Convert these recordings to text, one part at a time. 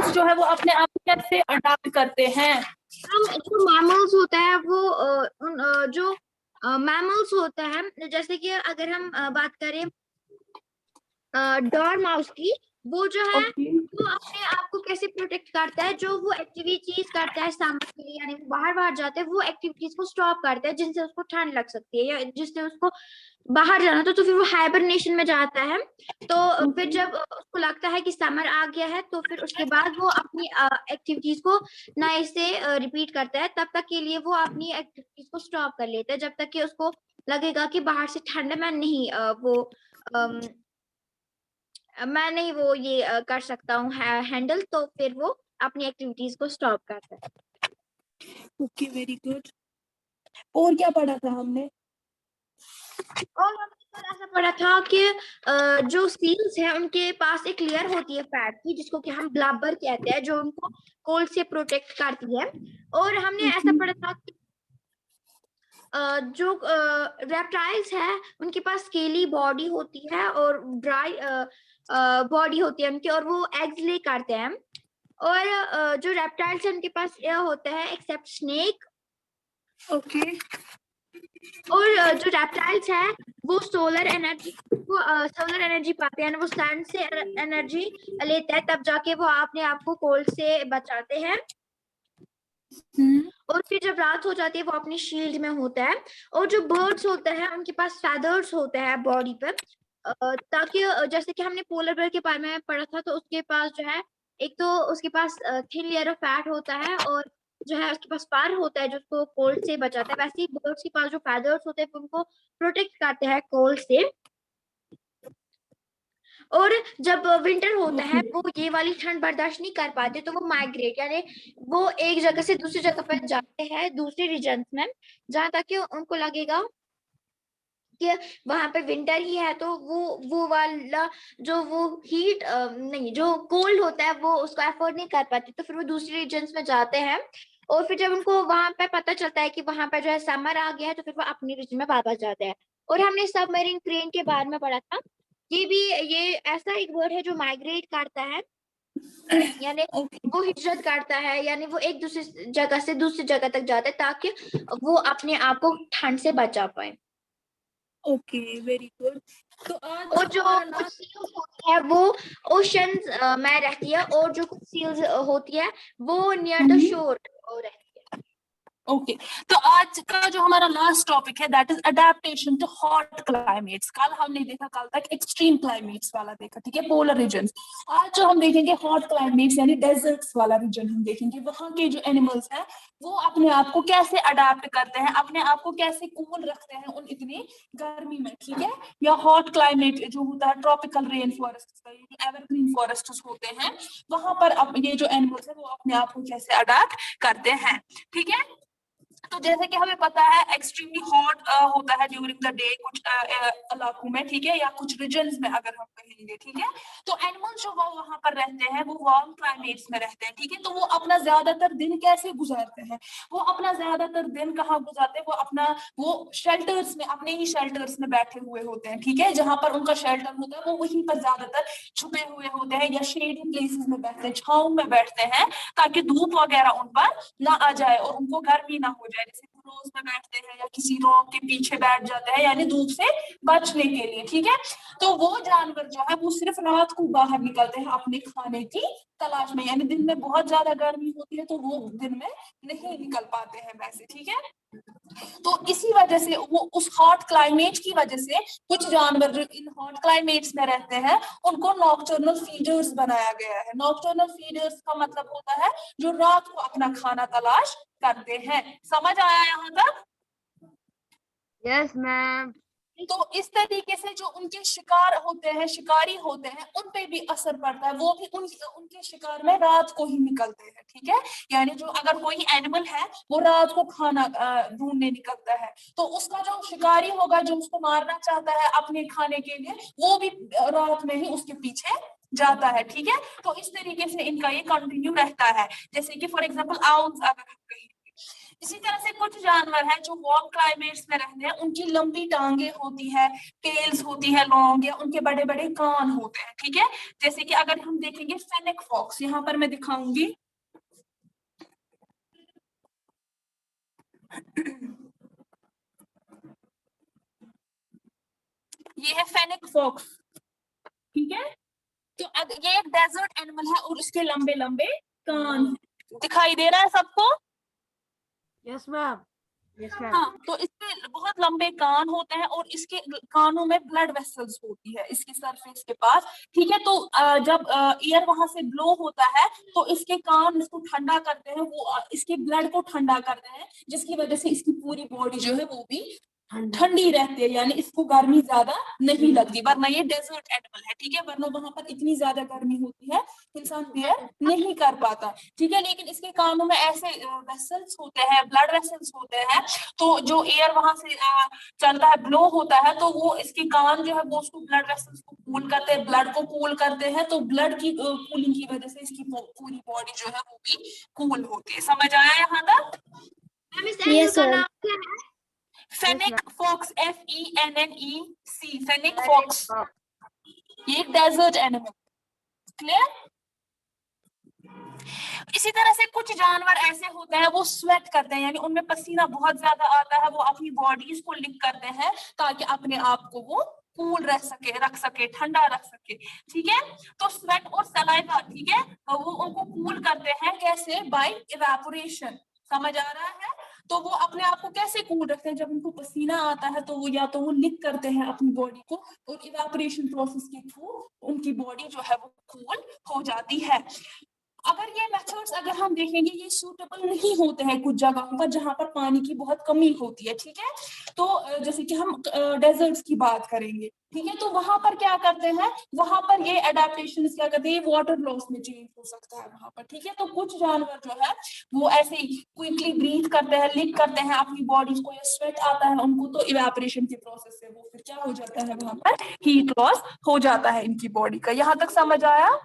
Animals जो है वो अपने आप को कैसे अडॉप्ट करते हैं? हम जो मैमल्स होता है वो जो मैमल्स होता है, जैसे कि अगर हम बात करें डॉर्माउस की, वो जो है वो अपने आप को कैसे प्रोटेक्ट करता है, जो वो एक्टिविटीज करता है समर के लिए, यानी बाहर बाहर जाते हैं, वो एक्टिविटीज को स्टॉप करता है जिनसे उसको ठंड लग सकती है या जिससे उसको बाहर जाना, तो फिर वो हाइबरनेशन में जाता है। तो फिर जब उसको लगता है कि समर आ गया है, तो फिर उसके बाद वो अपनी एक्टिविटीज को नए से रिपीट करता है। तब तक के लिए वो अपनी एक्टिविटीज को स्टॉप कर लेता है, जब तक कि उसको लगेगा कि बाहर से ठंड में नहीं मैं नहीं वो ये कर सकता हूँ हैंडल, तो फिर वो अपनी एक्टिविटीज को स्टॉप करता है। Okay, very good. और क्या पढ़ा था हमने? और हमने कल ऐसा पढ़ा था कि जो सील्स हैं उनके पास एक लेयर होती है फैट की, जिसको कि हम ब्लैबर कहते हैं, जो उनको कोल्ड से प्रोटेक्ट करती है। और हमने ऐसा पढ़ा था कि जो रेप्टाइल्स है उनके पास स्केली बॉडी होती है और ड्राई बॉडी होती है उनकी, और वो एग्स ले करते हैं। और जो रेप्टाइल्स है उनके पास यह होता है एक्सेप्ट स्नेक। ओके। और जो रेप्टाइल्स है वो सोलर एनर्जी पाते हैं, वो सन से एनर्जी लेते हैं, तब जाके वो अपने आप को कोल्ड से बचाते हैं। और फिर जब रात हो जाती है वो अपनी शील्ड में होता है। और जो बर्ड्स होते हैं उनके पास फेदर्स होते हैं बॉडी पे, ताकि जैसे कि हमने पोलर बेयर के बारे में पढ़ा था, तो उसके पास जो है एक तो उसके पास थिन लेयर ऑफ फैट होता है, और जो है उसके पास फर होता है जो उसको कोल्ड से बचाता है। वैसे ही बर्ड्स के पास जो फेदर्स होते हैं वो उनको प्रोटेक्ट करते हैं कोल्ड से। और जब विंटर होता है वो ये वाली ठंड बर्दाश्त नहीं कर पाते, तो वो माइग्रेट, यानी वो एक जगह से दूसरी जगह पर जाते हैं, दूसरे रीजन में, जहां तक कि उनको लगेगा कि वहां पे विंटर ही है, तो वो वाला जो वो हीट नहीं, जो कोल्ड होता है वो उसको अफोर्ड नहीं कर पाते, तो फिर वो दूसरे रीजन्स में जाते हैं। और फिर जब उनको वहां पे पता चलता है कि वहां पे जो है समर आ गया है, तो फिर वो अपने रीजन में वापस जाते हैं। और हमने सबमरीन क्रेन के बारे में पढ़ा था। ये ऐसा एक बर्ड है जो माइग्रेट करता है, यानी वो हिजरत करता है, यानी वो एक दूसरी जगह से दूसरी जगह तक जाता है ताकि वो अपने आप को ठंड से बचा पाए। Okay, very good. तो आज और जो कुछ सील्स होती है वो ओशंस में रहती है, और जो कुछ सील्स होती है वो नियर द शोर रहती है। ओके, तो आज का जो हमारा लास्ट टॉपिक है that is adaptation to hot climates. कल हमने देखा, कल तक एक्सट्रीम क्लाइमेट्स वाला देखा, ठीक है, पोलर रीजन्स। आज जो हम देखेंगे हॉट क्लाइमेट्स यानी डेजर्ट्स वाला रीजन हम देखेंगे। वहां के जो एनिमल्स हैं वो अपने आप को कैसे अडेप्ट करते हैं, अपने आप को कैसे कूल रखते हैं उन इतनी गर्मी में, ठीक है। या हॉट क्लाइमेट जो होता है tropical rain forest, evergreen forest होते हैं, वहां पर अब ये जो एनिमल्स है वो अपने आप को कैसे अडेप्ट करते हैं, ठीक है। तो जैसे कि हमें पता है एक्सट्रीमली हॉट होता है ड्यूरिंग द डे कुछ इलाकों में, ठीक है, या कुछ रीजन्स में अगर हम कहेंगे, ठीक है। तो एनिमल्स जो वो वहां पर रहते हैं वो वार्म क्लाइमेट्स में रहते हैं, ठीक है। तो वो अपना ज्यादातर दिन कैसे गुजारते हैं, वो अपना ज्यादातर दिन कहाँ गुजारते हैं, वो अपना वो शेल्टर्स में, अपने ही शेल्टर्स में बैठे हुए होते हैं, ठीक है। जहां पर उनका शेल्टर होता है वो वहीं पर ज्यादातर छुपे हुए होते हैं, या शेडी प्लेसेस में बैठते हैं, छांव में बैठते हैं, ताकि धूप वगैरह उन पर ना आ जाए और उनको गर्मी ना हो जाए। जैसे रोज में बैठते हैं या किसी रॉक के पीछे बैठ जाते हैं, यानी धूप से बचने के लिए, ठीक है। तो वो जानवर जो है वो सिर्फ रात को बाहर निकलते हैं अपने खाने की तलाश में, यानी दिन में बहुत ज्यादा गर्मी होती है तो वो दिन में नहीं निकल पाते हैं वैसे, ठीक है। तो इसी वजह से वो उस हॉट क्लाइमेट की वजह से कुछ जानवर जो इन हॉट क्लाइमेट्स में रहते हैं उनको नॉकटर्नल फीडर्स बनाया गया है। नॉकटर्नल फीडर्स का मतलब होता है जो रात को अपना खाना तलाश करते हैं। समझ आया यहाँ तक? Yes ma'am. तो इस तरीके से जो उनके शिकार होते हैं, शिकारी होते हैं, उन पे भी असर पड़ता है। वो भी उनके शिकार में रात को ही निकलते हैं, ठीक है। यानी जो अगर कोई एनिमल है वो रात को खाना ढूंढने निकलता है, तो उसका जो शिकारी होगा जो उसको मारना चाहता है अपने खाने के लिए, वो भी रात में ही उसके पीछे जाता है, ठीक है। तो इस तरीके से इनका ये कंटिन्यू रहता है। जैसे कि फॉर एग्जाम्पल आउल्स अगर हम कहें, इसी तरह से कुछ जानवर हैं जो वार्म क्लाइमेट्स में रहते हैं, उनकी लंबी टांगे होती है, टेल्स होती है लॉन्ग, या उनके बड़े बड़े कान होते हैं, ठीक है। जैसे कि अगर हम देखेंगे फेनिक फॉक्स, यहाँ पर मैं दिखाऊंगी, ये है फेनिक फॉक्स, ठीक है। तो ये एक डेजर्ट एनिमल है और उसके लंबे लंबे कान दिखाई दे रहा है सबको। Yes ma'am, yes ma'am. हाँ, तो इसके बहुत लंबे कान होते हैं और इसके कानों में ब्लड वेसल्स होती है इसकी सरफेस के पास, ठीक है। तो जब एयर वहां से ब्लो होता है तो इसके कान इसको ठंडा करते हैं, वो इसके ब्लड को ठंडा करते हैं, जिसकी वजह से इसकी पूरी बॉडी जो है वो भी ठंडी रहती है, यानी इसको गर्मी ज्यादा नहीं लगती। वरना ये डेजर्ट एनिमल है, ठीक है, वरना वहां पर इतनी ज्यादा गर्मी होती है इंसान बेयर नहीं कर पाता, ठीक है। लेकिन इसके कानों में ऐसे वेसल्स होते हैं, ब्लड वेसल्स होते हैं, तो जो एयर वहां से चलता है, ब्लो होता है, तो वो इसके कान जो है वो उसको ब्लड वेसल्स को कूल करते हैं, ब्लड को कूल करते हैं, तो ब्लड की कूलिंग की वजह से इसकी पूरी बॉडी जो है वो भी कूल होती है। समझ आया यहाँ तक? एनिमल का नाम क्या है? Fennec fox, FENNEC, fennec fox, ये एक डेजर्ट एनिमल, क्लियर। इसी तरह से कुछ जानवर ऐसे होते हैं वो स्वेट करते हैं, यानी उनमें पसीना बहुत ज्यादा आता है, वो अपनी बॉडीज को लिक करते हैं ताकि अपने आप को वो कूल रख सके, ठंडा रख सके, ठीक है। तो स्वेट और सलाइवा, ठीक है, वो उनको कूल करते हैं, कैसे? By evaporation. समझ आ रहा है? तो वो अपने आप को कैसे कूल रखते हैं? जब उनको पसीना आता है तो वो या तो वो लिक करते हैं अपनी बॉडी को, और इवेपोरेशन प्रोसेस के थ्रू उनकी बॉडी जो है वो कूल हो जाती है। अगर ये मेथड्स अगर हम देखेंगे, ये सूटेबल नहीं होते हैं कुछ जगहों पर जहां पर पानी की बहुत कमी होती है, ठीक है। तो जैसे कि हम डेजर्ट्स की बात करेंगे, ठीक है, तो वहां पर क्या करते हैं, वहां पर ये एडेप्टेशन क्या करते हैं, वाटर लॉस में चेंज हो सकता है वहां पर, ठीक है। तो कुछ जानवर जो है वो ऐसे ही क्विकली ब्रीथ करते हैं, लीक करते हैं अपनी बॉडीज को, या स्वेट आता है उनको, तो इवेपोरेशन के प्रोसेस से वो फिर क्या हो जाता है, वहां पर हीट लॉस हो जाता है इनकी बॉडी का। यहाँ तक समझ आया?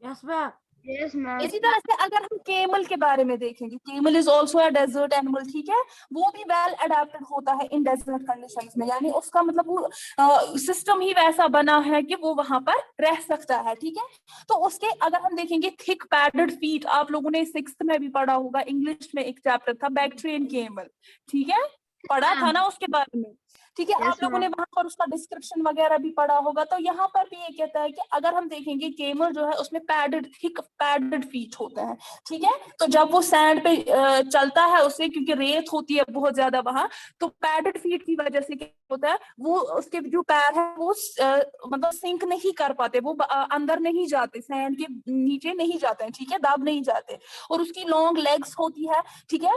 Yes ma'am, yes ma'am. इसी तरह से अगर हम केमल के बारे में देखेंगे, camel is also a desert animal, ठीक है। वो भी वेल अडेप्टेड होता है इन डेजर्ट कंडीशंस में, यानी उसका मतलब वो सिस्टम ही वैसा बना है कि वो वहां पर रह सकता है, ठीक है। तो उसके अगर हम देखेंगे थिक पैडेड फीट, आप लोगों ने 6th में भी पढ़ा होगा, इंग्लिश में एक चैप्टर था बैक्ट्रियन केमल, ठीक है, पढ़ा था ना उसके बारे में, ठीक है। आप लोगों ने वहां पर उसका डिस्क्रिप्शन वगैरह भी पढ़ा होगा। तो यहाँ पर भी ये कहता है कि अगर हम देखेंगे केमल जो है उसमें थिक पैडेड फीट होते हैं, ठीक है। तो जब वो सैंड पे चलता है उससे, क्योंकि रेत होती है बहुत ज्यादा वहां, तो पैडेड फीट की वजह से क्या होता है, वो उसके जो पैर है वो मतलब सिंक नहीं कर पाते, वो अंदर नहीं जाते, सैंड के नीचे नहीं जाते हैं, ठीक है, दब नहीं जाते। और उसकी लॉन्ग लेग्स होती है, ठीक है।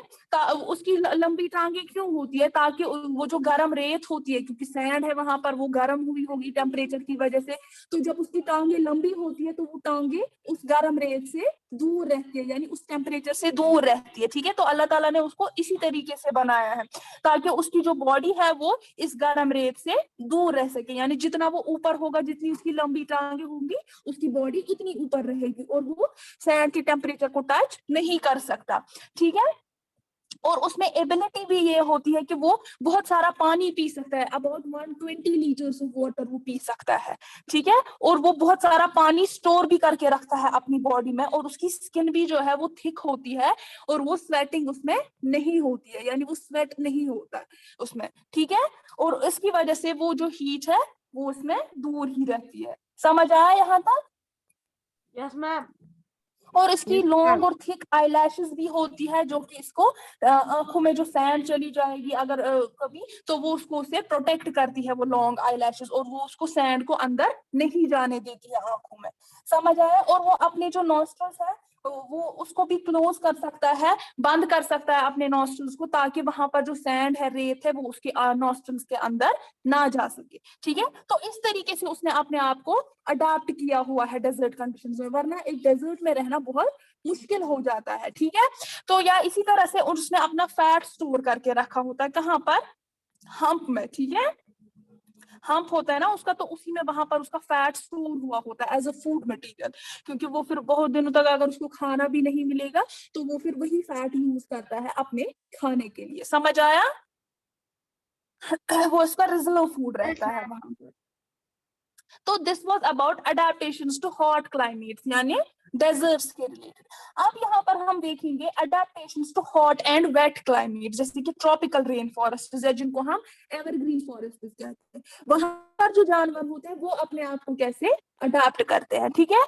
उसकी लंबी टांगे क्यों होती है? ताकि वो जो गर्म रेत होती है, क्योंकि सैंड है वहां पर, वो गर्म हुई होगी टेम्परेचर की वजह से, तो जब उसकी टांगे लंबी होती है तो वो टांगे उस गर्म रेत से दूर रहती है, यानी उस टेम्परेचर से दूर रहती है, ठीक है। तो अल्लाह ताला ने उसको इसी तरीके से बनाया है ताकि उसकी जो बॉडी है वो इस गर्म रेत से दूर रह सके, यानी जितना वो ऊपर होगा, जितनी उसकी लंबी टांगे होंगी, उसकी बॉडी उतनी ऊपर रहेगी और वो सैंड के टेम्परेचर को टच नहीं कर सकता, ठीक है। और उसमें एबिलिटी भी ये होती है कि वो बहुत सारा पानी पी सकता है, अबाउट 120 लीटर्स ऑफ वाटर वो पी सकता है, ठीक है। और वो बहुत सारा पानी स्टोर भी करके रखता है अपनी बॉडी में, और उसकी स्किन भी जो है वो थिक होती है, और वो स्वेटिंग उसमें नहीं होती है, यानी वो स्वेट नहीं होता उसमें, ठीक है। और इसकी वजह से वो जो हीट है वो उसमें दूर ही रहती है। समझ आया यहाँ तक? Yes ma'am. और इसकी लॉन्ग और थिक आईलैशेस भी होती है, जो कि इसको आंखों में जो सैंड चली जाएगी अगर कभी, तो वो उसको उससे प्रोटेक्ट करती है, वो लॉन्ग आईलैशेस, और वो उसको सैंड को अंदर नहीं जाने देती है आंखों में। समझ आया? और वो अपने जो नॉस्ट्रल्स है वो उसको भी क्लोज कर सकता है, बंद कर सकता है अपने नॉस्ट्रल्स को, ताकि वहां पर जो सैंड है, रेत है, वो उसके नॉस्ट्रल्स के अंदर ना जा सके, ठीक है। तो इस तरीके से उसने अपने आप को अडाप्ट किया हुआ है डेजर्ट कंडीशंस में, वरना एक डेजर्ट में रहना बहुत मुश्किल हो जाता है, ठीक है। तो या इसी तरह से उसने अपना फैट स्टोर करके रखा होता है, कहाँ पर? हम्प में, ठीक है। हम्प होता है ना उसका, तो उसी में वहां पर उसका फैट स्टोर हुआ होता है एज अ फूड मटेरियल, क्योंकि वो फिर बहुत दिनों तक अगर उसको खाना भी नहीं मिलेगा तो वो फिर वही फैट यूज करता है अपने खाने के लिए। समझ आया? वो इसका रिजर्व फूड Yes, रहता है ma'am. वहां पर। तो this was about adaptations to hot climates यानी डेजर्ट्स के रिलेटेड। अब यहाँ पर हम देखेंगे adaptations to hot and wet climate, जैसे कि ट्रॉपिकल रेन फॉरेस्ट है जिनको हम एवरग्रीन फॉरेस्ट कहते हैं। वहां पर जो जानवर होते हैं वो अपने आप को कैसे अडेप्ट करते हैं, ठीक है।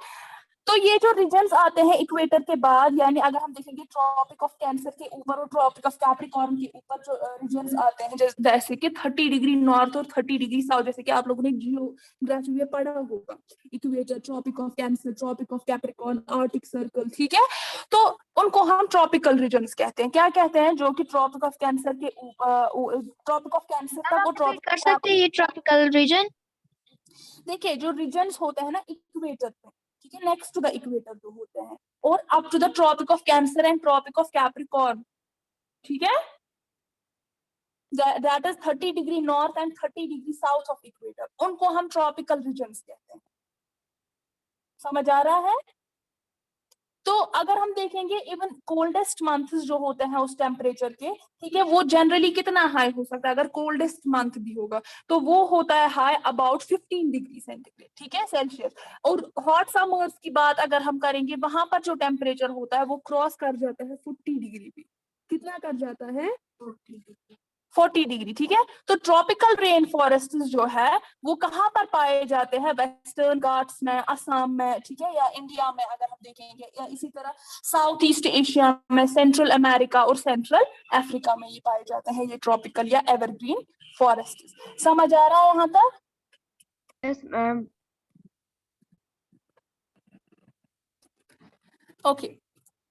तो ये जो रीजन्स आते हैं इक्वेटर के बाद, यानी अगर हम देखेंगे ट्रॉपिक ऑफ कैंसर के ऊपर और ट्रॉपिक ऑफ कैप्रिकॉर्न के ऊपर जो रीजन्स आते हैं, जैसे कि 30 डिग्री नॉर्थ और 30 डिग्री साउथ, जैसे कि आप लोगों ने जियोग्राफी में पढ़ा होगा, equator, Tropic of Cancer, Tropic of Capricorn, Arctic Circle, ठीक है। तो उनको हम ट्रॉपिकल रीजन्स कहते हैं। क्या कहते हैं? जो कि ट्रॉपिक ऑफ कैंसर के ट्रॉपिक ऑफ कैंसर मैम का आप वो रिपीट कर ट्रॉपिक, सकते हैं ये ट्रॉपिकल रीजन? देखिए जो रीजन्स होते हैं ना इक्वेटर पे, ठीक है, नेक्स्ट टू द इक्वेटर जो होते हैं, और up to the Tropic of Cancer and Tropic of Capricorn, ठीक है, that is 30 degree north and 30 degree south of equator, उनको हम ट्रॉपिकल रीजन्स कहते हैं। समझ आ रहा है? तो अगर हम देखेंगे इवन कोल्डेस्ट मंथ्स जो होते हैं उस टेम्परेचर के, ठीक है, वो जनरली कितना हाई हो सकता है? अगर कोल्डेस्ट मंथ भी होगा तो वो होता है हाई अबाउट 15 डिग्री सेंटीग्रेड, ठीक है, सेल्सियस। और हॉट समर्स की बात अगर हम करेंगे, वहां पर जो टेम्परेचर होता है वो क्रॉस कर जाता है 40 डिग्री भी। कितना कर जाता है? 40 डिग्री, ठीक है। तो ट्रॉपिकल रेन फॉरेस्ट जो है वो कहाँ पर पाए जाते हैं? वेस्टर्न घाट्स में, असम में, ठीक है, या इंडिया में अगर हम देखेंगे, या इसी तरह साउथ ईस्ट एशिया में, सेंट्रल अमेरिका और सेंट्रल अफ्रीका में ये पाए जाते हैं, ये ट्रॉपिकल या एवरग्रीन फॉरेस्ट। समझ आ रहा है यहाँ तक? Yes, ma'am. ओके।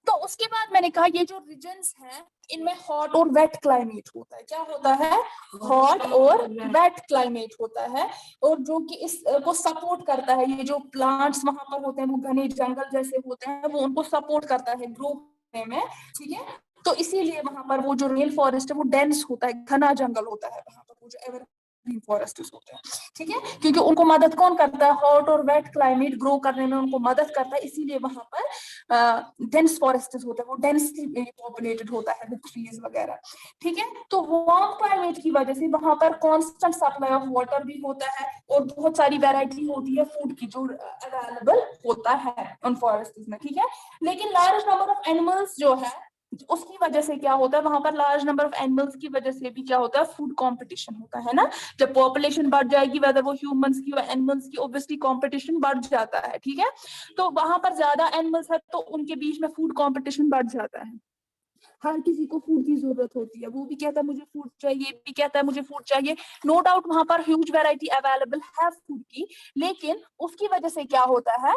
तो उसके बाद मैंने कहा ये जो रीजन्स हैं इनमें हॉट और वेट क्लाइमेट होता है। क्या होता है? हॉट और वेट क्लाइमेट होता है, और जो कि इस को सपोर्ट करता है, ये जो प्लांट्स वहां पर होते हैं वो घने जंगल जैसे होते हैं, वो उनको सपोर्ट करता है ग्रो करने में, ठीक है। तो इसीलिए वहां पर वो जो रेन फॉरेस्ट है वो डेंस होता है, घना जंगल होता है वहां पर, वो जो एवरग्रीन फॉरेस्ट होते हैं, ठीक है, क्योंकि उनको मदद कौन करता है? हॉट और वेट क्लाइमेट ग्रो करने में उनको मदद करता है, इसीलिए वहां पर डेंस फॉरेस्ट होता है, वो डेंसली पॉपुलेटेड होता है विद ट्रीज वगैरह, ठीक है। तो वार्म क्लाइमेट की वजह से वहां पर कांस्टेंट सप्लाई ऑफ वाटर भी होता है, और बहुत सारी वैरायटी होती है फूड की जो अवेलेबल होता है उन फॉरेस्ट में, ठीक है। लेकिन लार्ज नंबर ऑफ एनिमल्स जो है उसकी वजह से क्या होता है? वहां पर लार्ज नंबर ऑफ एनिमल्स की वजह से भी क्या होता है? फूड कंपटीशन होता है ना। जब पॉपुलेशन बढ़ जाएगी, वेदर वो ह्यूमंस की या एनिमल्स की, ऑब्वियसली कंपटीशन बढ़ जाता है, ठीक है। तो वहां पर ज्यादा एनिमल्स है तो उनके बीच में फूड कंपटीशन बढ़ जाता है। हर किसी को फूड की जरूरत होती है, वो भी कहता है मुझे फूड चाहिए, भी कहता है मुझे फूड चाहिए। नो डाउट वहां पर ह्यूज वैरायटी अवेलेबल है फूड की, लेकिन उसकी वजह से क्या होता है?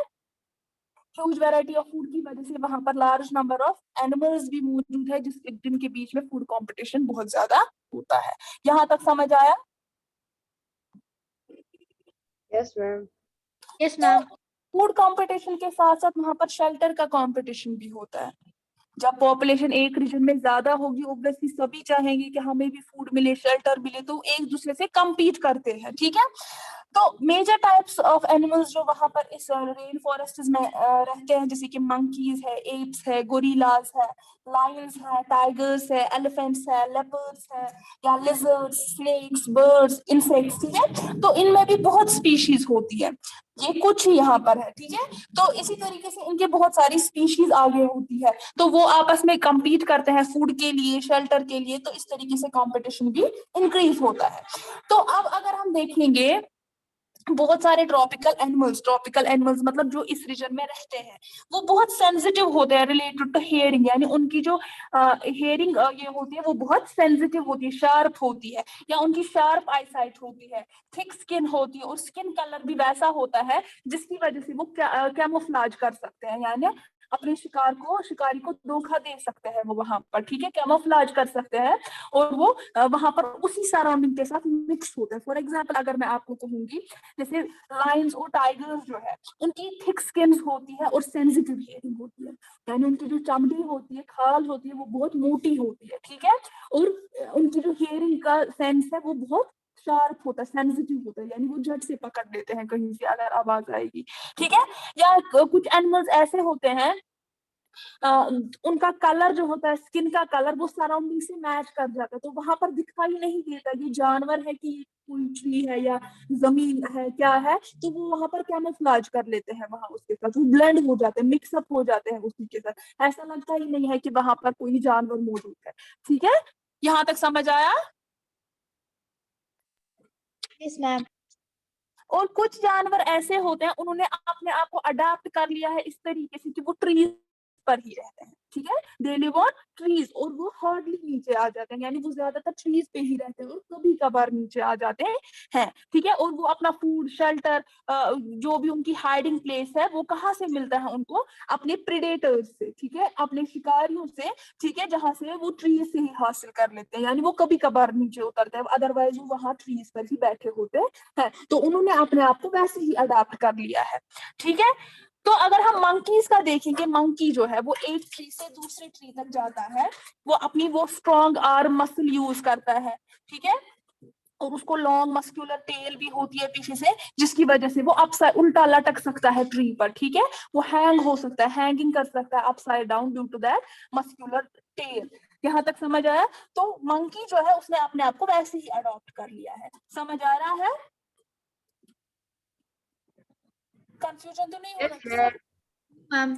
ह्यूज वैरायटी ऑफ फूड की वजह से वहां पर लार्ज नंबर ऑफ एनिमल्स भी मौजूद है, जिनके बीच में फूड कंपटीशन बहुत ज्यादा होता है। यहाँ तक समझ आया? Yes, ma'am. यस तो मैम। फूड कंपटीशन के साथ साथ वहां पर शेल्टर का कंपटीशन भी होता है। जब पॉपुलेशन एक रीजन में ज्यादा होगी, ऑब्वियसली सभी चाहेंगे कि हमें भी फूड मिले, शेल्टर मिले, तो एक दूसरे से कम्पीट करते हैं, ठीक है। तो मेजर टाइप्स ऑफ एनिमल्स जो वहां पर इस रेन फॉरेस्ट में रहते हैं, जैसे कि मंकीज है, एप्स है, गोरिल्लास है, लायंस है, टाइगर्स है, एलिफेंट्स है, लेपर्ड्स है, या लिजर्ड्स, स्नेक्स, बर्ड्स, इंसेक्ट्स, ठीक है। तो इनमें भी बहुत स्पीशीज होती है, ये कुछ ही यहाँ पर है, ठीक है। तो इसी तरीके से इनके बहुत सारी स्पीशीज आगे होती है, तो वो आपस में compete करते हैं फूड के लिए, शेल्टर के लिए, तो इस तरीके से कंपटीशन भी इंक्रीज होता है। तो अब अगर हम देखेंगे बहुत सारे ट्रॉपिकल एनिमल्स मतलब जो इस रीजन में रहते हैं, वो बहुत सेंसिटिव होते हैं रिलेटेड टू हियरिंग, यानी उनकी जो हियरिंग ये होती है वो बहुत सेंसिटिव होती है, शार्प होती है, या उनकी शार्प आईसाइट होती है, थिक स्किन होती है, और स्किन कलर भी वैसा होता है जिसकी वजह से वो कैमोफ्लाज कर सकते हैं, यानी अपने शिकारी को धोखा दे सकते हैं वो वहां पर, ठीक है, कैमोफ्लाज कर सकते हैं, और वो वहां पर उसी सराउंडिंग के साथ मिक्स होते हैं। फॉर एग्जाम्पल अगर मैं आपको कहूंगी, जैसे लायंस और टाइगर्स जो है उनकी थिक स्किन होती है और सेंसिटिव हियरिंग होती है, यानी उनकी जो चमड़ी होती है, खाल होती है, वो बहुत मोटी होती है, ठीक है, और उनकी जो हियरिंग का सेंस है वो बहुत शार्प होता है, सेंसिटिव होता है, यानी वो झट से पकड़ लेते हैं कहीं से अगर आवाज आएगी, ठीक है। या कुछ एनिमल्स ऐसे होते हैं उनका कलर जो होता है, स्किन का कलर, वो सराउंडिंग से मैच कर जाता है, तो वहां पर दिखाई नहीं देता ये जानवर है कि ये कोई ट्री है या जमीन है, क्या है, तो वो वहां पर कैमोफ्लेज कर लेते हैं, वहां उसके साथ वो ब्लेंड हो जाते हैं, मिक्सअप हो जाते हैं उसी के साथ, ऐसा लगता ही नहीं है कि वहां पर कोई जानवर मौजूद है, ठीक है। यहाँ तक समझ आया? Yes ma'am. और कुछ जानवर ऐसे होते हैं उन्होंने अपने आप को अडाप्ट कर लिया है इस तरीके से कि वो ट्रीज पर ही रहते हैं, ठीक है। दे लिव ऑन ट्रीज, और वो हार्डली नीचे आ जाते हैं, यानी वो ज्यादातर ट्रीज पे ही रहते हैं और कभी कभार नीचे आ जाते हैं, ठीक है। और वो अपना फूड, शेल्टर, जो भी उनकी हाइडिंग प्लेस है, वो कहाँ से मिलता है उनको? अपने प्रेडेटर्स से, ठीक है, अपने शिकारियों से, ठीक है, जहां से वो ट्रीज से ही हासिल कर लेते हैं, यानी वो कभी कभार नीचे उतरते हैं, अदरवाइज वो वहां ट्रीज पर ही बैठे होते हैं, तो उन्होंने अपने आप को वैसे ही अडाप्ट कर लिया है, ठीक है। तो अगर हम मंकीज का देखेंगे, मंकी जो है वो एक ट्री से दूसरे ट्री तक जाता है, वो अपनी वो स्ट्रॉन्ग आर्म मसल यूज करता है, ठीक है, और उसको लॉन्ग मस्कुलर टेल भी होती है पीछे से, जिसकी वजह से वो अपसाइड उल्टा लटक सकता है ट्री पर, ठीक है, वो हैंग हो सकता है, हैंगिंग कर सकता है upside down due to that muscular tail. यहाँ तक समझ आया? तो मंकी जो है उसने अपने आप को वैसे ही अडॉप्ट कर लिया है, समझ आ रहा है? कंफ्यूजन तो नहीं हो Yes, रहा? ma'am. Ma'am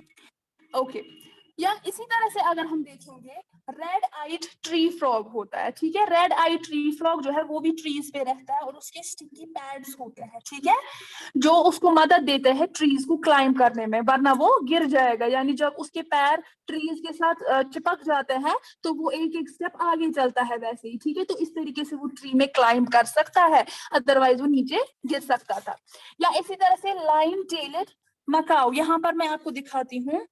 okay. या इसी तरह से अगर हम देखेंगे, रेड आइड ट्री फ्रॉग होता है, ठीक है। रेड आइड ट्री फ्रॉग जो है वो भी ट्रीज पे रहता है और उसके स्टिकी पैड्स होते हैं, ठीक है, जो उसको मदद देते हैं ट्रीज को क्लाइंब करने में, वरना वो गिर जाएगा, यानी जब उसके पैर ट्रीज के साथ चिपक जाते हैं तो वो एक एक स्टेप आगे चलता है वैसे ही, ठीक है, तो इस तरीके से वो ट्री में क्लाइंब कर सकता है, अदरवाइज वो नीचे गिर सकता था। या इसी तरह से लाइन टेल्ड मकाओ, यहाँ पर मैं आपको दिखाती हूँ।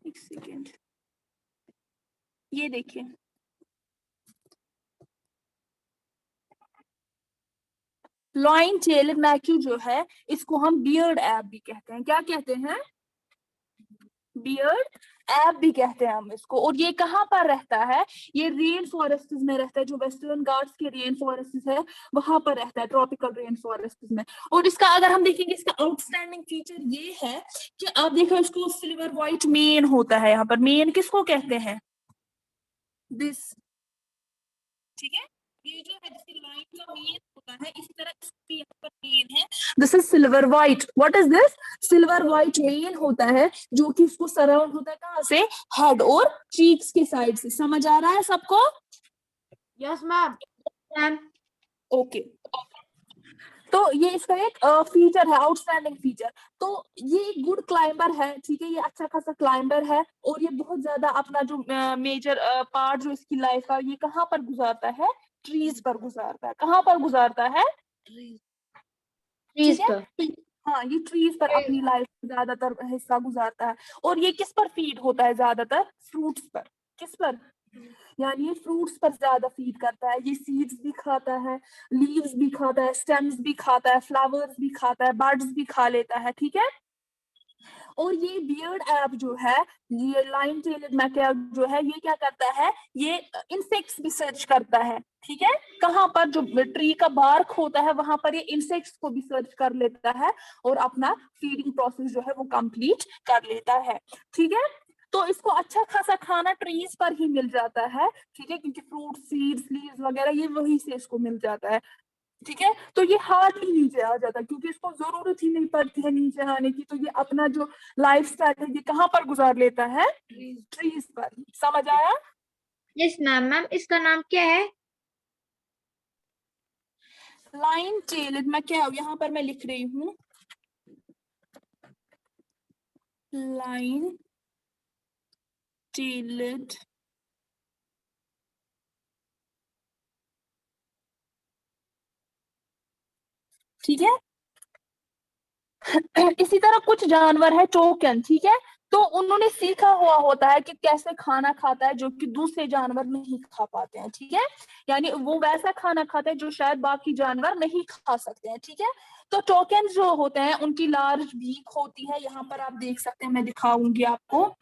एक सेकेंड, ये देखिए, लॉइन टेल्ड मैक्यू जो है इसको हम बियर्ड ऐप भी कहते हैं, क्या कहते हैं? बियर्ड ऐप भी कहते हैं हम इसको। और ये कहाँ पर रहता है? ये रेन फॉरेस्ट में रहता है, जो वेस्टर्न घाट्स के रेन फॉरेस्ट है वहां पर रहता है, ट्रॉपिकल रेन फॉरेस्ट में। और इसका अगर हम देखेंगे, इसका आउटस्टैंडिंग फीचर ये है कि आप देखो इसको सिल्वर व्हाइट मेन होता है, यहाँ पर मेन किसको कहते हैं? दिस, ठीक है, ये जो है जिसकी लाइन का मेन होता है, इसी तरह इसकी यहाँ पर मेन है, this is silver white. What is this? Silver white main होता है, जो कि इसको सराउंड होता है कहाँ से? हेड और चीक्स के साइड से। समझ आ रहा है सबको? Yes, ma'am. मैम। ओके। तो ये इसका एक फीचर है, आउटस्टैंडिंग फीचर। तो ये एक गुड क्लाइंबर है, ठीक है, ये अच्छा खासा क्लाइंबर है, और ये बहुत ज्यादा अपना जो मेजर पार्ट जो इसकी लाइफ का, ये कहाँ पर गुजारता है? ट्रीज पर गुजारता है। कहाँ पर गुजारता है? ठीक ट्रीज है। पर। हाँ, ये ट्रीज पर अपनी लाइफ ज्यादातर हिस्सा गुजारता है। और ये किस पर फीड होता है? ज्यादातर फ्रूट्स पर। किस पर? यानी ये फ्रूट्स पर ज्यादा फीड करता है, ये सीड्स भी खाता है, लीव्स भी खाता है, स्टेम्स भी खाता है, फ्लावर्स भी खाता है, बर्ड्स भी खा लेता है, ठीक है। और ये बियर्ड ऐप जो है, ये लाइन टेल्ड मैकेव जो है, ये क्या करता है? ये इंसेक्ट्स भी सर्च करता है, ठीक है। कहाँ पर? जो ट्री का बार्क होता है वहां पर ये इंसेक्ट्स को भी सर्च कर लेता है और अपना फीडिंग प्रोसेस जो है वो कंप्लीट कर लेता है, ठीक है। तो इसको अच्छा खासा खाना ट्रीज पर ही मिल जाता है, ठीक है, क्योंकि फ्रूट, सीड्स, लीव्स वगैरह ये वहीं से इसको मिल जाता है, ठीक है। तो ये हार्डली नीचे आ जाता है, क्योंकि इसको जरूरत ही नहीं पड़ती है नीचे आने की, तो ये अपना जो लाइफ स्टाइल है ये कहाँ पर गुजार लेता है? ट्रीज पर। समझ आया? Yes ma'am. मैम इसका नाम क्या है? लाइन टेल्ड, मैं क्या यहाँ पर मैं लिख रही हूँ, लाइन टेल्ड ठीक है। इसी तरह कुछ जानवर है टोकन, ठीक है। तो उन्होंने सीखा हुआ होता है कि कैसे खाना खाता है जो कि दूसरे जानवर नहीं खा पाते हैं, ठीक है। यानी वो वैसा खाना खाता है जो शायद बाकी जानवर नहीं खा सकते हैं, ठीक है। तो टोकन जो होते हैं उनकी लार्ज बीक होती है, यहाँ पर आप देख सकते हैं, मैं दिखाऊंगी आपको।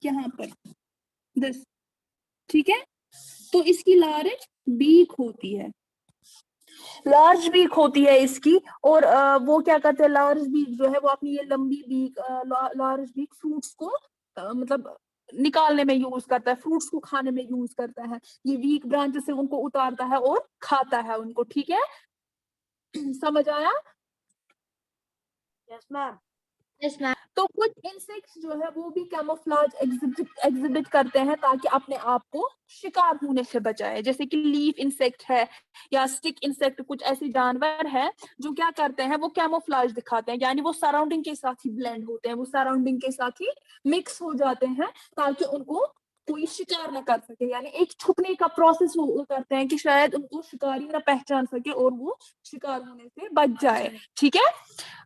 यहाँ पर दिस, ठीक है। तो इसकी लार्ज बीक होती है, लार्ज बीक होती है इसकी। और वो क्या करते हैं, लार्ज बीक जो है वो अपनी ये लंबी बीक, लार्ज बीक फ्रूट्स को मतलब निकालने में यूज करता है, फ्रूट्स को खाने में यूज करता है। ये वीक ब्रांच से उनको उतारता है और खाता है उनको, ठीक है। समझ आया? Yes, ma'am. Yes ma'am. तो कुछ इंसेक्ट्स जो है वो भी कैमोफ्लेज एग्जिबिट करते हैं ताकि अपने आप को शिकार होने से बचाए, जैसे कि लीफ इंसेक्ट है या स्टिक इंसेक्ट, कुछ ऐसे जानवर है जो क्या करते हैं, वो कैमोफ्लेज दिखाते हैं, यानी वो सराउंडिंग के साथ ही ब्लेंड होते हैं, वो सराउंडिंग के साथ ही मिक्स हो जाते हैं ताकि उनको कोई शिकार न कर सके। यानी एक छुपने का प्रोसेस वो करते हैं कि शायद उनको शिकारी ना पहचान सके और वो शिकार होने से बच जाए, ठीक है।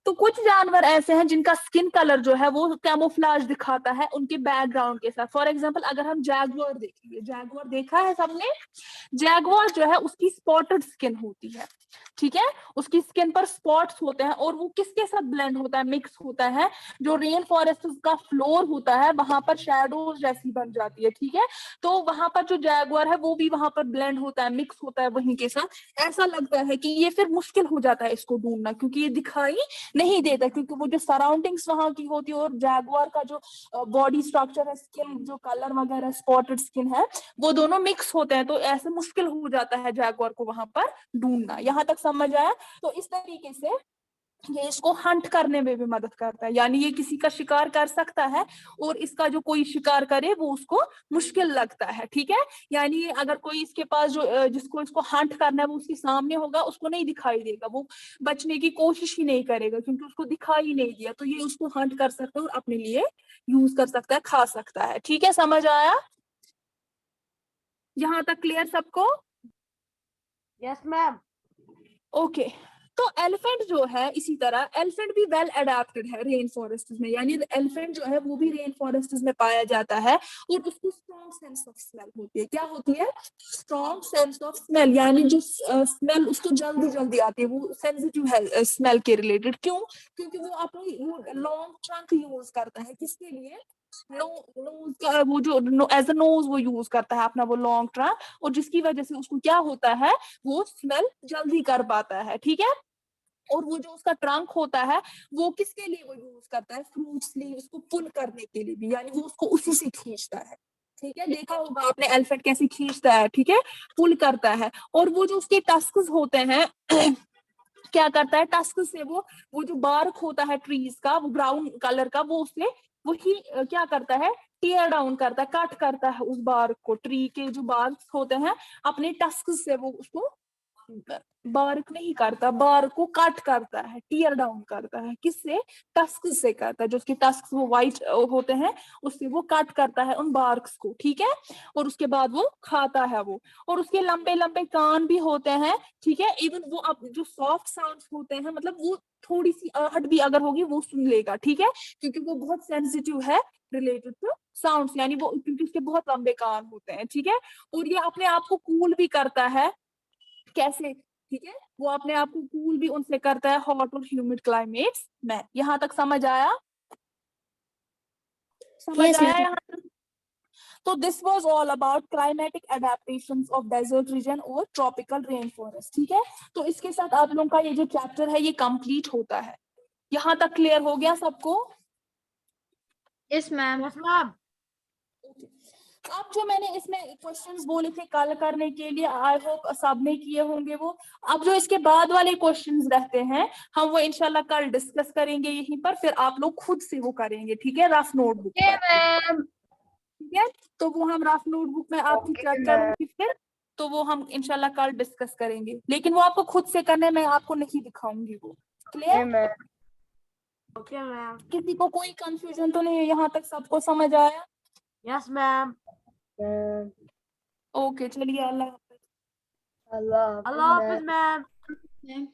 तो कुछ जानवर ऐसे हैं जिनका स्किन कलर जो है वो कैमोफ्लेज दिखाता है उनके बैकग्राउंड के साथ। फॉर एग्जांपल अगर हम जैगुआर देखेंगे, जैगुआर देखा है सबने, जैगुआर जो है उसकी स्पॉटेड स्किन होती है, ठीक है। उसकी स्किन पर स्पॉट्स होते हैं और वो किसके साथ ब्लेंड होता है, मिक्स होता है, जो रेन फॉरेस्ट का फ्लोर होता है वहां पर शैडोज जैसी बन जाती है, ठीक है। तो वहां पर जो जैगुआर है वो भी वहां पर ब्लेंड होता है, मिक्स होता है वहीं के साथ। ऐसा लगता है कि ये फिर मुश्किल हो जाता है इसको ढूंढना, क्योंकि ये दिखाई नहीं देता, क्योंकि वो जो सराउंडिंग्स वहां की होती है और जैगुआर का जो बॉडी स्ट्रक्चर है, स्किन जो कलर वगैरह स्पॉटेड स्किन है, वो दोनों मिक्स होते हैं। तो ऐसे मुश्किल हो जाता है जैगुआर को वहां पर ढूंढना। यहाँ तक समझ आया? तो इस तरीके से ये इसको हंट करने में भी मदद करता है, यानी ये किसी का शिकार कर सकता है और इसका जो कोई शिकार करे वो उसको मुश्किल लगता है, ठीक है। यानी अगर कोई इसके पास जो जिसको इसको हंट करना है वो उसके सामने होगा, उसको नहीं दिखाई देगा, वो बचने की कोशिश ही नहीं करेगा क्योंकि उसको दिखाई नहीं दिया। तो ये उसको हंट कर सकता है और अपने लिए यूज कर सकता है, खा सकता है, ठीक है। समझ आया? यहाँ तक क्लियर सबको? Yes, ma'am. ओके। तो एलिफेंट जो है, इसी तरह एलिफेंट भी वेल अडेप्टेड है रेन फॉरेस्ट में, यानी एलिफेंट जो है वो भी रेन फॉरेस्ट में पाया जाता है और उसको स्ट्रॉन्ग सेंस ऑफ स्मेल होती है। क्या होती है? स्ट्रॉन्ग सेंस ऑफ स्मेल, यानी जो स्मेल उसको जल्दी जल्दी आती है, वो सेंसिटिव है स्मेल के रिलेटेड। क्यों? क्योंकि वो अपनी लॉन्ग ट्रंक यूज करता है, किसके लिए? नोज का, वो जो एज अ नोज वो यूज करता है अपना वो लॉन्ग ट्रंक, और जिसकी वजह से उसको क्या होता है, वो स्मेल जल्दी कर पाता है, ठीक है। और वो जो उसका ट्रंक होता है वो किसके लिए वो यूज करता है? फ्रूट्स लीव्स को पुल करने के लिए भी, यानी वो उसको उसी से खींचता है, ठीक है। देखा होगा आपने एलिफेंट कैसे खींचता है, ठीक है, पुल करता है। और वो जो उसके टस्क्स होते हैं क्या करता है, टस्क से वो जो बार्क होता है ट्रीज का, वो ब्राउन कलर का, वो उससे वही क्या करता है, टीयर डाउन करता है, कट करता है उस बार्क को। ट्री के जो बार्क होते हैं अपने टस्क से वो उसको बार्क नहीं करता, बार्क को कट करता है, टीयर डाउन करता है, किससे? टस्क से करता है, जो उसके टस्क वो वाइट होते हैं उससे वो कट करता है उन बार्क्स को, ठीक है। और उसके बाद वो खाता है वो। और उसके लंबे लंबे कान भी होते हैं, ठीक है। इवन वो अब जो सॉफ्ट साउंड्स होते हैं, मतलब वो थोड़ी सी आहट भी अगर होगी वो सुन लेगा, ठीक है, क्योंकि वो बहुत सेंसिटिव है रिलेटेड टू साउंड्स, यानी वो क्योंकि उसके बहुत लंबे कान होते हैं, ठीक है। और ये अपने आप को कूल भी करता है, कैसे? ठीक है, वो अपने आप को कूल भी उनसे करता है हॉट और ह्यूमिड क्लाइमेट्स में। यहाँ तक समझ आया? समझ Yes, आया ma'am. यहाँ तक? तो this was all about climatic adaptations of desert region और ट्रॉपिकल रेन फॉरेस्ट, ठीक है। तो इसके साथ आप लोगों का ये जो चैप्टर है ये कंप्लीट होता है। यहाँ तक क्लियर हो गया सबको? Yes, ma'am. Yes, ma'am. अब जो मैंने इसमें क्वेश्चंस बोले थे कल करने के लिए, आई होप सबने किए होंगे वो। अब जो इसके बाद वाले क्वेश्चंस रहते हैं हम वो इंशाल्लाह कल डिस्कस करेंगे यहीं पर, फिर आप लोग खुद से वो करेंगे, ठीक है, रफ नोटबुक Okay, पर, ma'am. ठीक है। तो वो हम रफ नोटबुक में आपकी Okay, चेक ma'am. करूंगी फिर, तो वो हम इंशाल्लाह कल डिस्कस करेंगे, लेकिन वो आपको खुद से करने में आपको नहीं दिखाऊंगी वो। क्लियर? ma'am. Okay, ma'am. किसी को कोई कंफ्यूजन तो नहीं है? यहाँ तक सबको समझ आया? Yes, ma'am. ओके, चलिए, अल्लाह हाफिज। Allah Hafiz, ma'am. मैम